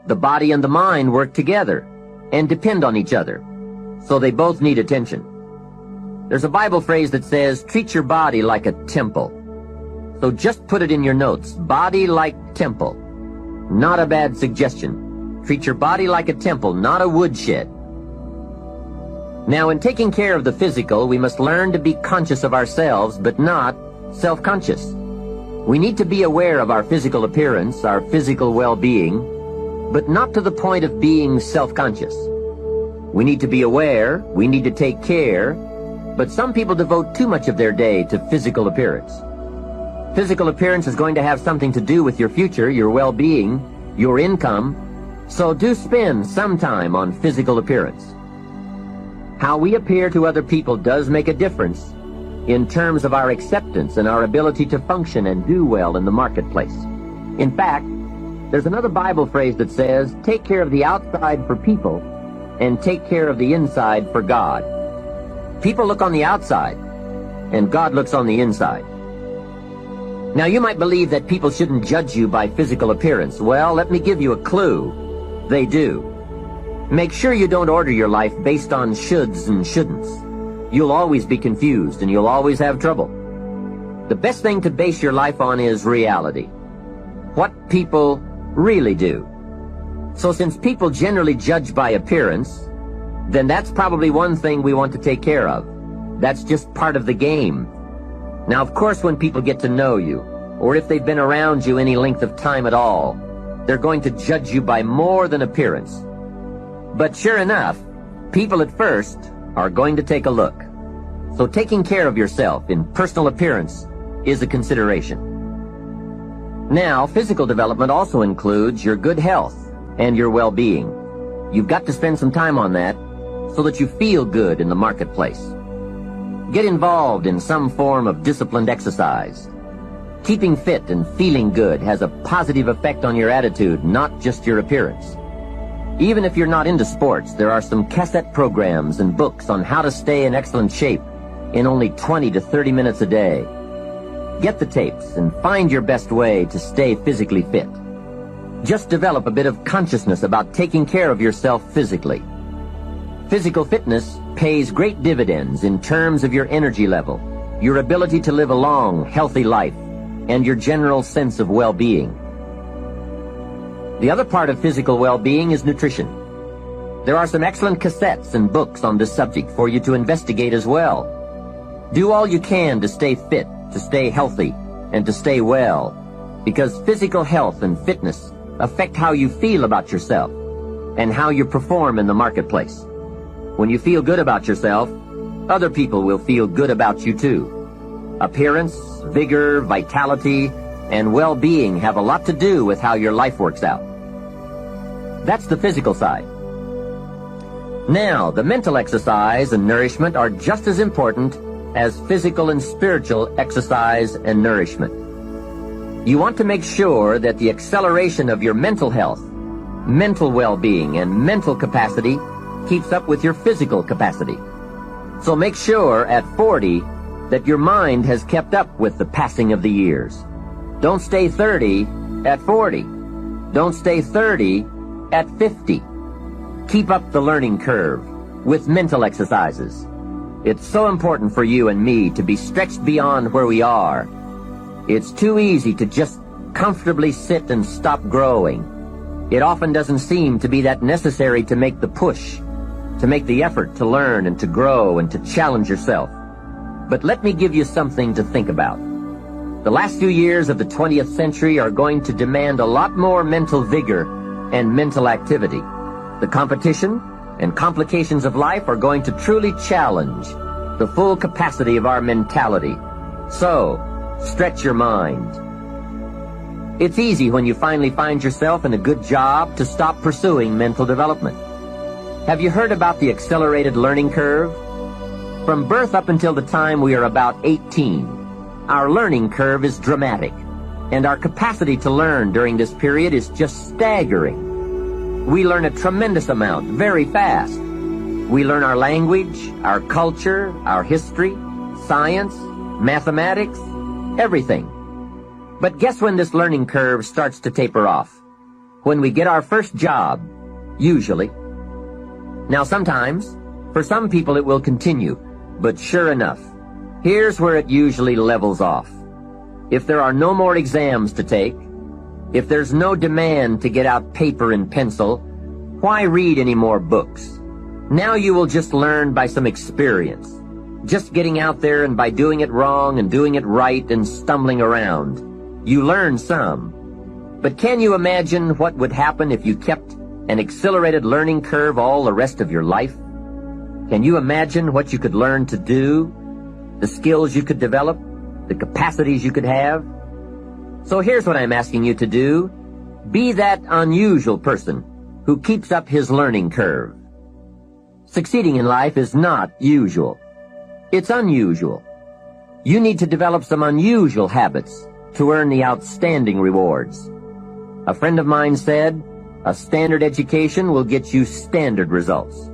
The body and the mind work together and depend on each other, so they both need attention. There's a Bible phrase that says, treat your body like a temple. So just put it in your notes, body like temple. Not a bad suggestion. Treat your body like a temple, not a woodshed. Now, in taking care of the physical, we must learn to be conscious of ourselves, but not self-conscious. We need to be aware of our physical appearance, our physical well-being, but not to the point of being self-conscious. We need to be aware, we need to take care, but some people devote too much of their day to physical appearance. Physical appearance is going to have something to do with your future, your well-being, your income, so do spend some time on physical appearance. How we appear to other people does make a difference in terms of our acceptance and our ability to function and do well in the marketplace. In fact, there's another Bible phrase that says, take care of the outside for people and take care of the inside for God. People look on the outside and God looks on the inside. Now, you might believe that people shouldn't judge you by physical appearance. Well, let me give you a clue. They do. Make sure you don't order your life based on shoulds and shouldn'ts. You'll always be confused and you'll always have trouble. The best thing to base your life on is reality. What people really do. So since people generally judge by appearance, then that's probably one thing we want to take care of. That's just part of the game. Now, of course, when people get to know you, or if they've been around you any length of time at all, they're going to judge you by more than appearance. But sure enough, people at first are going to take a look. So taking care of yourself in personal appearance is a consideration. Now, physical development also includes your good health and your well-being. You've got to spend some time on that so that you feel good in the marketplace. Get involved in some form of disciplined exercise. Keeping fit and feeling good has a positive effect on your attitude, not just your appearance. Even if you're not into sports, there are some cassette programs and books on how to stay in excellent shape in only 20 to 30 minutes a day. Get the tapes and find your best way to stay physically fit. Just develop a bit of consciousness about taking care of yourself physically. Physical fitness pays great dividends in terms of your energy level, your ability to live a long, healthy life, and your general sense of well-being. The other part of physical well-being is nutrition. There are some excellent cassettes and books on this subject for you to investigate as well. Do all you can to stay fit, to stay healthy, and to stay well, because physical health and fitness affect how you feel about yourself and how you perform in the marketplace. When you feel good about yourself, other people will feel good about you too. Appearance, vigor, vitality, and well-being have a lot to do with how your life works out. That's the physical side. Now, the mental exercise and nourishment are just as important as physical and spiritual exercise and nourishment. You want to make sure that the acceleration of your mental health, mental well-being, and mental capacity keeps up with your physical capacity. So make sure at 40 that your mind has kept up with the passing of the years. Don't stay 30 at 40. Don't stay 30 at 50. Keep up the learning curve with mental exercises. It's so important for you and me to be stretched beyond where we are. It's too easy to just comfortably sit and stop growing. It often doesn't seem to be that necessary to make the push, to make the effort to learn and to grow and to challenge yourself. But let me give you something to think about. The last few years of the 20th century are going to demand a lot more mental vigor and mental activity. The competition and complications of life are going to truly challenge the full capacity of our mentality. So, stretch your mind. It's easy when you finally find yourself in a good job to stop pursuing mental development. Have you heard about the accelerated learning curve? From birth up until the time we are about 18, our learning curve is dramatic, and our capacity to learn during this period is just staggering. We learn a tremendous amount very fast. We learn our language, our culture, our history, science, mathematics, everything. But guess when this learning curve starts to taper off? when we get our first job, usually. Now sometimes, for some people it will continue, but sure enough, here's where it usually levels off. If there are no more exams to take, if there's no demand to get out paper and pencil, why read any more books? Now you will just learn by some experience, just getting out there and by doing it wrong and doing it right and stumbling around. You learn some. But can you imagine what would happen if you kept an accelerated learning curve all the rest of your life? Can you imagine what you could learn to do, the skills you could develop, the capacities you could have? So here's what I'm asking you to do. Be that unusual person who keeps up his learning curve. Succeeding in life is not usual. It's unusual. You need to develop some unusual habits to earn the outstanding rewards. A friend of mine said, a standard education will get you standard results.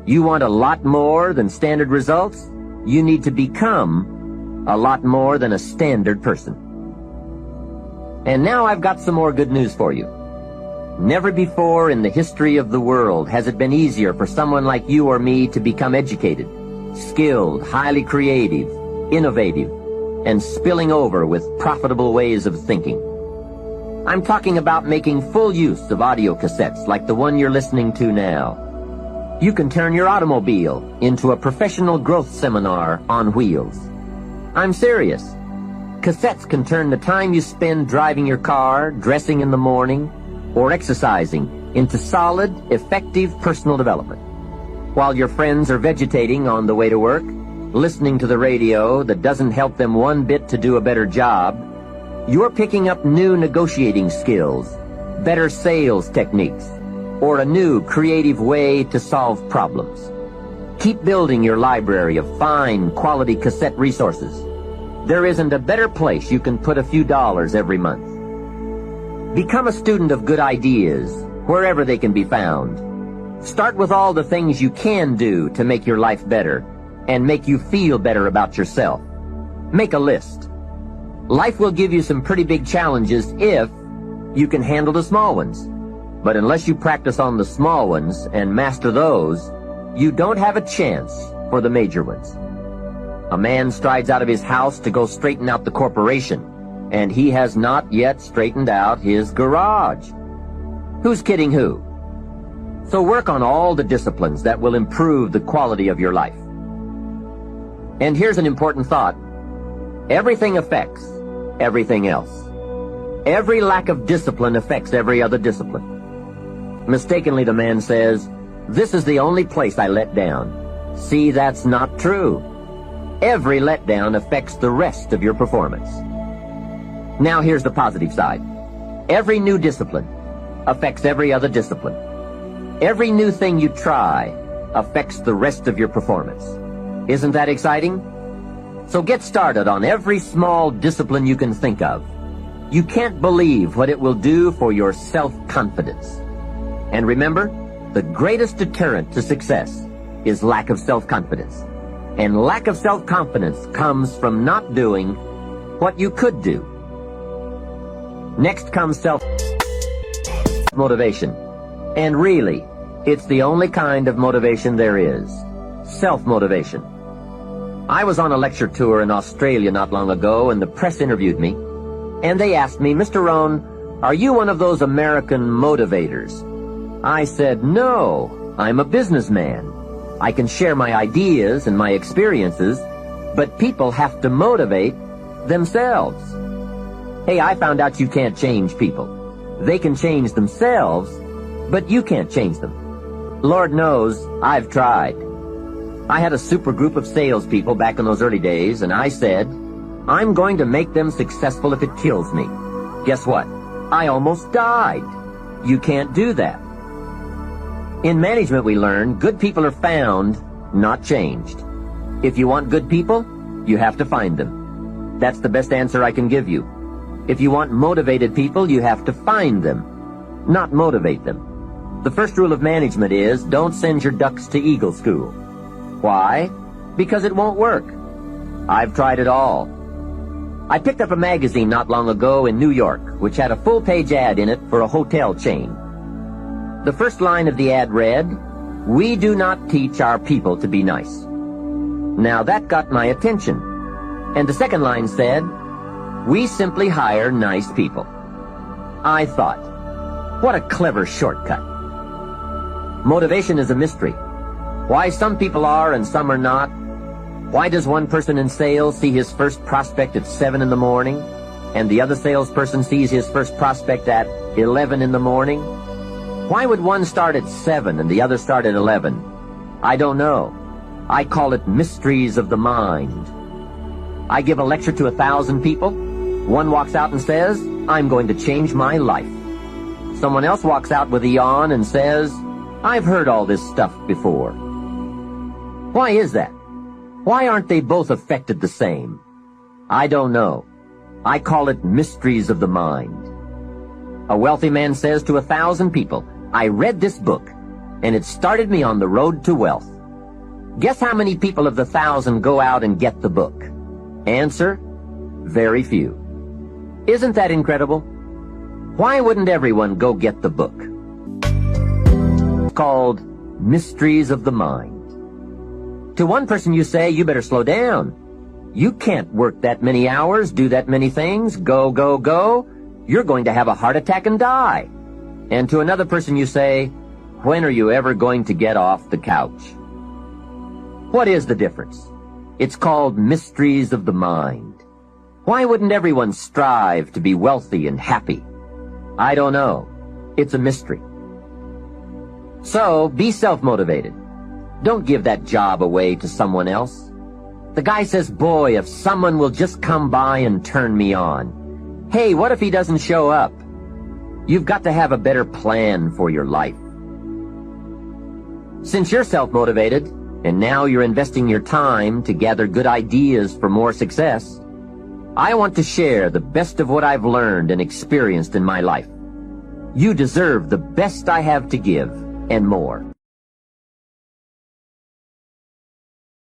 You want a lot more than standard results? You need to become a lot more than a standard person. And now I've got some more good news for you. Never before in the history of the world has it been easier for someone like you or me to become educated, skilled, highly creative, innovative, and spilling over with profitable ways of thinking. I'm talking about making full use of audio cassettes like the one you're listening to now. You can turn your automobile into a professional growth seminar on wheels. I'm serious. Cassettes can turn the time you spend driving your car, dressing in the morning, or exercising into solid, effective personal development. While your friends are vegetating on the way to work, listening to the radio that doesn't help them one bit to do a better job, you're picking up new negotiating skills, better sales techniques, or a new creative way to solve problems. Keep building your library of fine, quality cassette resources. There isn't a better place you can put a few dollars every month. Become a student of good ideas, wherever they can be found. Start with all the things you can do to make your life better and make you feel better about yourself. Make a list. Life will give you some pretty big challenges if you can handle the small ones. But unless you practice on the small ones and master those, you don't have a chance for the major ones. A man strides out of his house to go straighten out the corporation, and he has not yet straightened out his garage. Who's kidding who? So work on all the disciplines that will improve the quality of your life. And here's an important thought. Everything affects everything else. Every lack of discipline affects every other discipline. Mistakenly, the man says, "This is the only place I let down." See, that's not true. Every letdown affects the rest of your performance. Now here's the positive side. Every new discipline affects every other discipline. Every new thing you try affects the rest of your performance. Isn't that exciting? So get started on every small discipline you can think of. You can't believe what it will do for your self-confidence. And remember, the greatest deterrent to success is lack of self-confidence. And lack of self-confidence comes from not doing what you could do. Next comes self-motivation. And really, it's the only kind of motivation there is. Self-motivation. I was on a lecture tour in Australia not long ago, and the press interviewed me. And they asked me, "Mr. Rohn, are you one of those American motivators?" I said, "No, I'm a businessman. I can share my ideas and my experiences, but people have to motivate themselves." Hey, I found out you can't change people. They can change themselves, but you can't change them. Lord knows, I've tried. I had a super group of salespeople back in those early days, and I said, I'm going to make them successful if it kills me. Guess what? I almost died. You can't do that. In management, we learn good people are found, not changed. If you want good people, you have to find them. That's the best answer I can give you. If you want motivated people, you have to find them, not motivate them. The first rule of management is don't send your ducks to Eagle School. Why? Because it won't work. I've tried it all. I picked up a magazine not long ago in New York, which had a full-page ad in it for a hotel chain. The first line of the ad read, "We do not teach our people to be nice." Now that got my attention. And the second line said, "We simply hire nice people." I thought, what a clever shortcut. Motivation is a mystery. Why some people are and some are not. Why does one person in sales see his first prospect at 7 in the morning, and the other salesperson sees his first prospect at 11 in the morning? Why would one start at 7 and the other start at 11? I don't know. I call it mysteries of the mind. I give a lecture to 1,000 people. One walks out and says, "I'm going to change my life." Someone else walks out with a yawn and says, "I've heard all this stuff before." Why is that? Why aren't they both affected the same? I don't know. I call it mysteries of the mind. A wealthy man says to 1,000 people, "I read this book, and it started me on the road to wealth." Guess how many people of the 1,000 go out and get the book? Answer, very few. Isn't that incredible? Why wouldn't everyone go get the book? It's called Mysteries of the Mind. To one person you say, "You better slow down. You can't work that many hours, do that many things, go, go, go. You're going to have a heart attack and die." And to another person you say, "When are you ever going to get off the couch?" What is the difference? It's called mysteries of the mind. Why wouldn't everyone strive to be wealthy and happy? I don't know. It's a mystery. So, be self-motivated. Don't give that job away to someone else. The guy says, "Boy, if someone will just come by and turn me on." Hey, what if he doesn't show up? You've got to have a better plan for your life. Since you're self-motivated, and now you're investing your time to gather good ideas for more success, I want to share the best of what I've learned and experienced in my life. You deserve the best I have to give, and more.